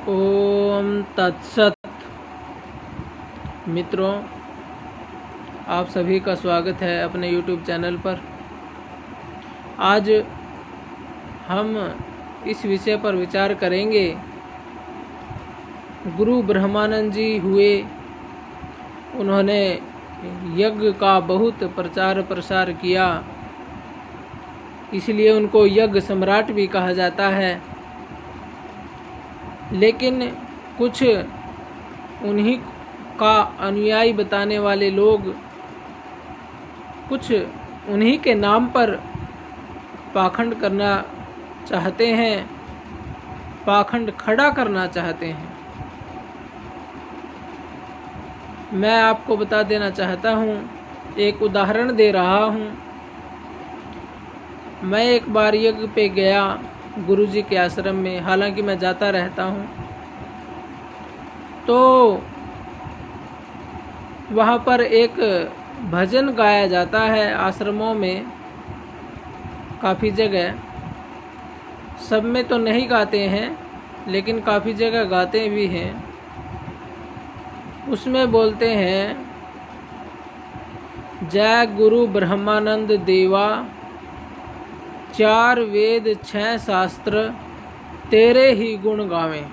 ओम तत्सत। मित्रों, आप सभी का स्वागत है अपने YouTube चैनल पर। आज हम इस विषय पर विचार करेंगे। गुरु ब्रह्मानंद जी हुए, उन्होंने यज्ञ का बहुत प्रचार प्रसार किया, इसलिए उनको यज्ञ सम्राट भी कहा जाता है। लेकिन कुछ उन्हीं का अनुयायी बताने वाले लोग कुछ उन्हीं के नाम पर पाखंड करना चाहते हैं, पाखंड खड़ा करना चाहते हैं। मैं आपको बता देना चाहता हूँ, एक उदाहरण दे रहा हूँ। मैं एक बार यज्ञ पे गया गुरुजी के आश्रम में, हालांकि मैं जाता रहता हूँ। तो वहाँ पर एक भजन गाया जाता है आश्रमों में, काफ़ी जगह। सब में तो नहीं गाते हैं, लेकिन काफ़ी जगह गाते भी हैं। उसमें बोलते हैं, जय गुरु ब्रह्मानंद देवा, 4 वेद 6 शास्त्र तेरे ही गुण गावें।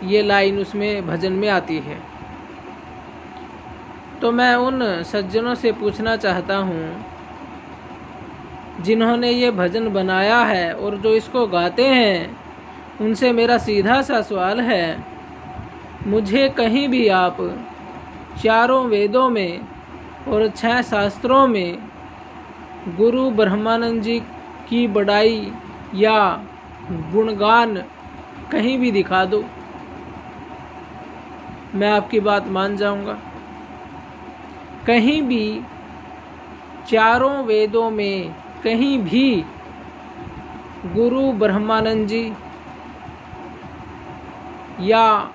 ये लाइन उसमें भजन में आती है। तो मैं उन सज्जनों से पूछना चाहता हूँ जिन्होंने ये भजन बनाया है और जो इसको गाते हैं, उनसे मेरा सीधा सा सवाल है, मुझे कहीं भी आप 4 वेदों में और 6 शास्त्रों में गुरु ब्रह्मानंद जी की बड़ाई या गुणगान कहीं भी दिखा दो, मैं आपकी बात मान जाऊंगा। कहीं भी 4 वेदों में कहीं भी गुरु ब्रह्मानंद जी या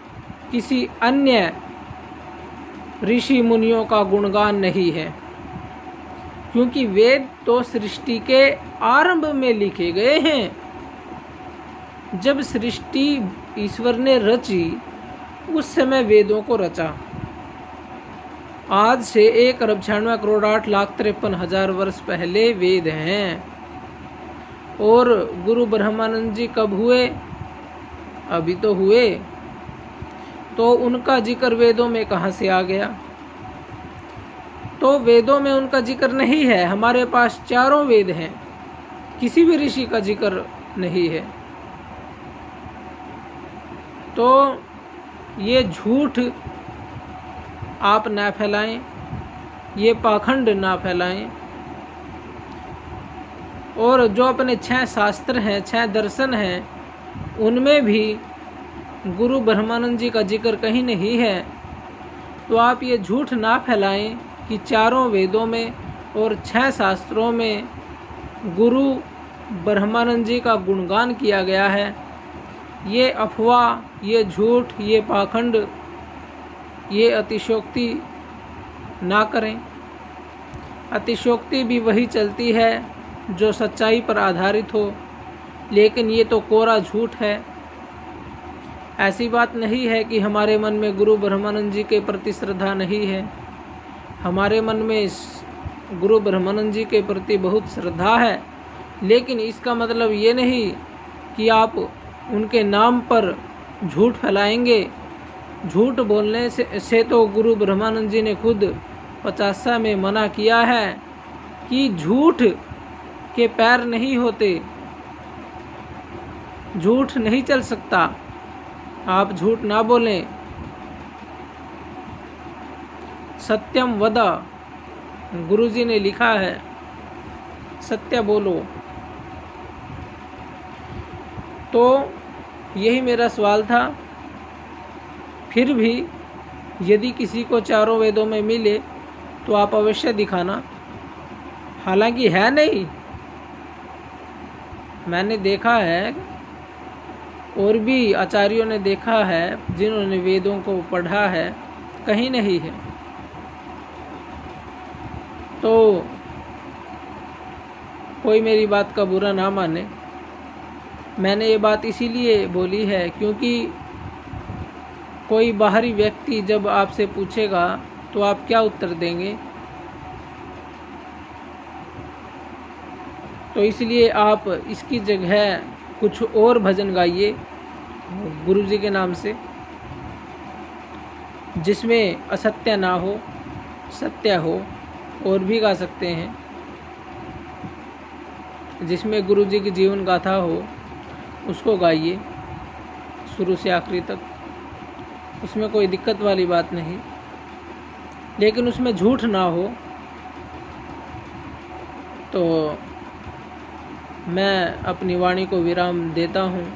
किसी अन्य ऋषि मुनियों का गुणगान नहीं है, क्योंकि वेद तो सृष्टि के आरंभ में लिखे गए हैं। जब सृष्टि ईश्वर ने रची, उस समय वेदों को रचा। आज से 1,96,8,53,53,000 वर्ष पहले वेद हैं। और गुरु ब्रह्मानंद जी कब हुए? अभी तो हुए। तो उनका जिक्र वेदों में कहाँ से आ गया? तो वेदों में उनका जिक्र नहीं है। हमारे पास 4 वेद हैं, किसी भी ऋषि का जिक्र नहीं है। तो ये झूठ आप ना फैलाएं, ये पाखंड ना फैलाएं। और जो अपने 6 शास्त्र हैं, 6 दर्शन हैं, उनमें भी गुरु ब्रह्मानंद जी का जिक्र कहीं नहीं है। तो आप ये झूठ ना फैलाएं कि 4 वेदों में और 6 शास्त्रों में गुरु ब्रह्मानंद जी का गुणगान किया गया है। ये अफवाह, ये झूठ, ये पाखंड, ये अतिशयोक्ति ना करें। अतिशयोक्ति भी वही चलती है जो सच्चाई पर आधारित हो, लेकिन ये तो कोरा झूठ है। ऐसी बात नहीं है कि हमारे मन में गुरु ब्रह्मानंद जी के प्रति श्रद्धा नहीं है। हमारे मन में गुरु ब्रह्मानंद जी के प्रति बहुत श्रद्धा है, लेकिन इसका मतलब ये नहीं कि आप उनके नाम पर झूठ फैलाएंगे। झूठ बोलने से तो गुरु ब्रह्मानंद जी ने खुद 50 में मना किया है कि झूठ के पैर नहीं होते, झूठ नहीं चल सकता। आप झूठ ना बोलें। सत्यम वद, गुरुजी ने लिखा है, सत्य बोलो। तो यही मेरा सवाल था। फिर भी यदि किसी को 4 वेदों में मिले तो आप अवश्य दिखाना। हालांकि है नहीं, मैंने देखा है और भी आचार्यों ने देखा है जिन्होंने वेदों को पढ़ा है, कहीं नहीं है। तो कोई मेरी बात का बुरा ना माने। मैंने ये बात इसीलिए बोली है क्योंकि कोई बाहरी व्यक्ति जब आपसे पूछेगा तो आप क्या उत्तर देंगे। तो इसलिए आप इसकी जगह कुछ और भजन गाइए गुरु जी के नाम से, जिसमें असत्य ना हो, सत्य हो, और भी गा सकते हैं। जिसमें गुरु जी की जीवन गाथा हो उसको गाइए शुरू से आखिरी तक, उसमें कोई दिक्कत वाली बात नहीं, लेकिन उसमें झूठ ना हो। तो मैं अपनी वाणी को विराम देता हूँ।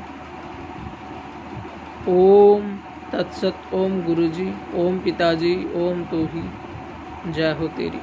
ओम तत्सत। ओम गुरुजी, ओम पिताजी, ओम तो ही। जय हो तेरी।